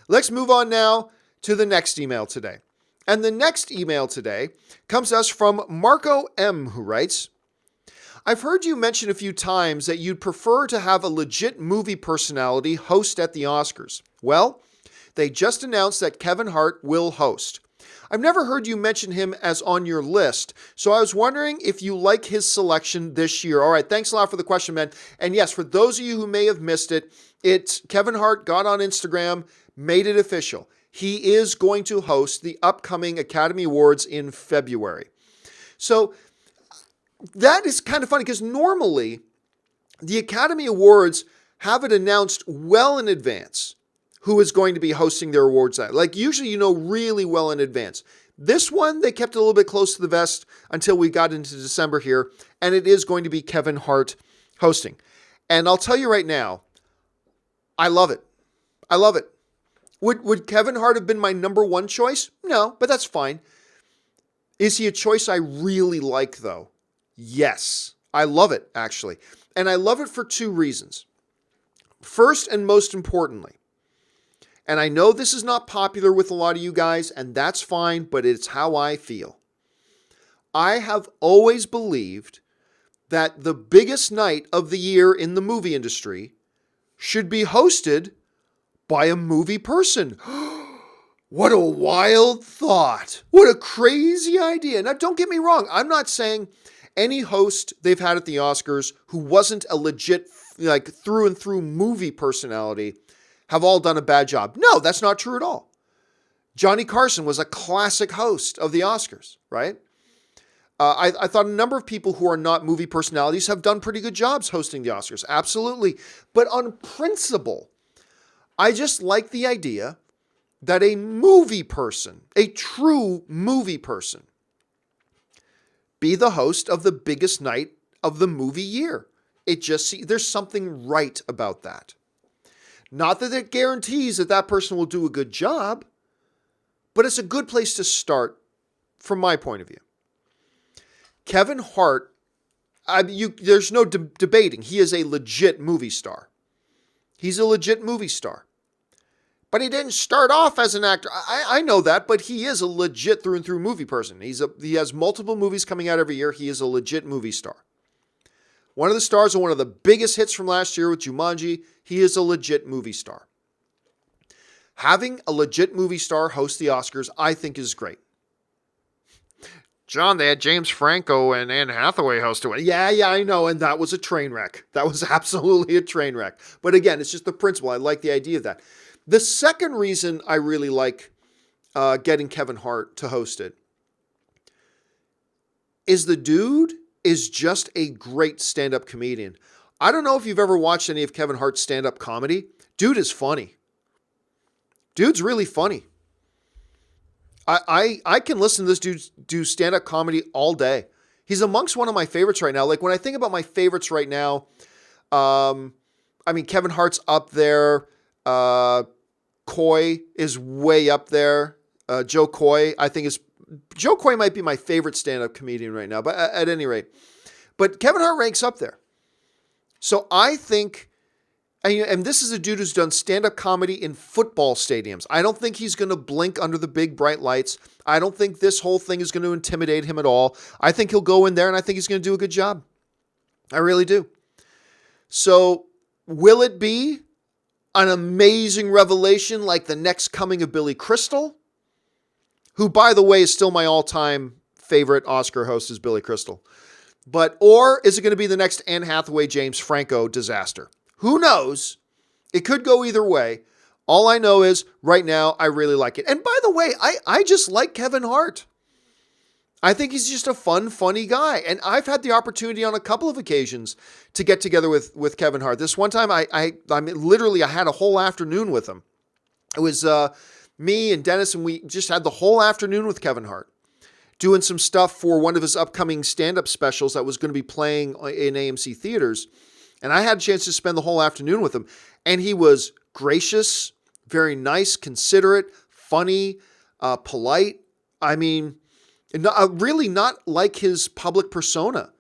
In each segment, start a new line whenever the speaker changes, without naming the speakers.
let's move on now to the next email today. And the next email today comes to us from Marco M, who writes, I've heard you mention a few times that you'd prefer to have a legit movie personality host at the Oscars. Well, they just announced that Kevin Hart will host. I've never heard you mention him as on your list, so I was wondering if you like his selection this year. All right, thanks a lot for the question, man. And yes, for those of you who may have missed it, Kevin Hart got on Instagram, made it official. He is going to host the upcoming Academy Awards in February. So that is kind of funny because normally the Academy Awards have it announced well in advance who is going to be hosting their awards at. Like usually you know really well in advance. This one, they kept it a little bit close to the vest until we got into December here, and it is going to be Kevin Hart hosting. And I'll tell you right now, I love it. I love it. Would Kevin Hart have been my number one choice? No, but that's fine. Is he a choice I really like though? Yes, I love it, actually. And I love it for two reasons. First and most importantly, and I know this is not popular with a lot of you guys, and that's fine, but it's how I feel. I have always believed that the biggest night of the year in the movie industry should be hosted by a movie person. What a wild thought. What a crazy idea. Now, don't get me wrong. I'm not saying any host they've had at the Oscars who wasn't a legit, like through and through movie personality have all done a bad job. No, that's not true at all. Johnny Carson was a classic host of the Oscars, right? I thought a number of people who are not movie personalities have done pretty good jobs hosting the Oscars. Absolutely. But on principle, I just like the idea that a movie person, a true movie person, be the host of the biggest night of the movie year. There's something right about that. Not that it guarantees that that person will do a good job, but it's a good place to start from my point of view. Kevin Hart, there's no debating. He is a legit movie star. He's a legit movie star. But he didn't start off as an actor. I know that, but he is a legit through and through movie person. He has multiple movies coming out every year. He is a legit movie star. One of the stars of one of the biggest hits from last year with Jumanji. He is a legit movie star. Having a legit movie star host the Oscars, I think is great. John, they had James Franco and Anne Hathaway host it. Yeah, I know, and that was a train wreck. That was absolutely a train wreck. But again, it's just the principle. I like the idea of that. The second reason I really like getting Kevin Hart to host it is the dude is just a great stand-up comedian. I don't know if you've ever watched any of Kevin Hart's stand-up comedy. Dude is funny. Dude's really funny. I can listen to this dude do stand-up comedy all day. He's amongst one of my favorites right now. Like when I think about my favorites right now, Kevin Hart's up there. Coy is way up there. Joe Coy, Joe Coy might be my favorite stand-up comedian right now, but at any rate. But Kevin Hart ranks up there. So I think, and this is a dude who's done stand-up comedy in football stadiums. I don't think he's going to blink under the big bright lights. I don't think this whole thing is going to intimidate him at all. I think he'll go in there and I think he's going to do a good job. I really do. So will it be an amazing revelation like the next coming of Billy Crystal? Who, by the way, is still my all-time favorite Oscar host is Billy Crystal. Or is it going to be the next Anne Hathaway, James Franco disaster? Who knows? It could go either way. All I know is right now, I really like it. And by the way, I just like Kevin Hart. I think he's just a funny guy. And I've had the opportunity on a couple of occasions to get together with Kevin Hart. This one time, I had a whole afternoon with him. It was me and Dennis, and we just had the whole afternoon with Kevin Hart doing some stuff for one of his upcoming stand-up specials that was going to be playing in AMC theaters. And I had a chance to spend the whole afternoon with him. And he was gracious, very nice, considerate, funny, polite. Really not like his public persona.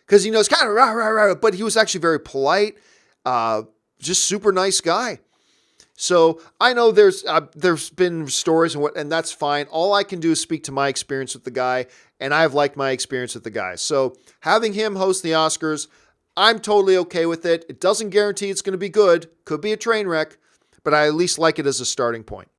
Because he knows kind of rah, rah, rah, but he was actually very polite, just super nice guy. So I know there's been stories and that's fine. All I can do is speak to my experience with the guy, and I've liked my experience with the guy. So having him host the Oscars, I'm totally okay with it. It doesn't guarantee it's going to be good. Could be a train wreck, but I at least like it as a starting point.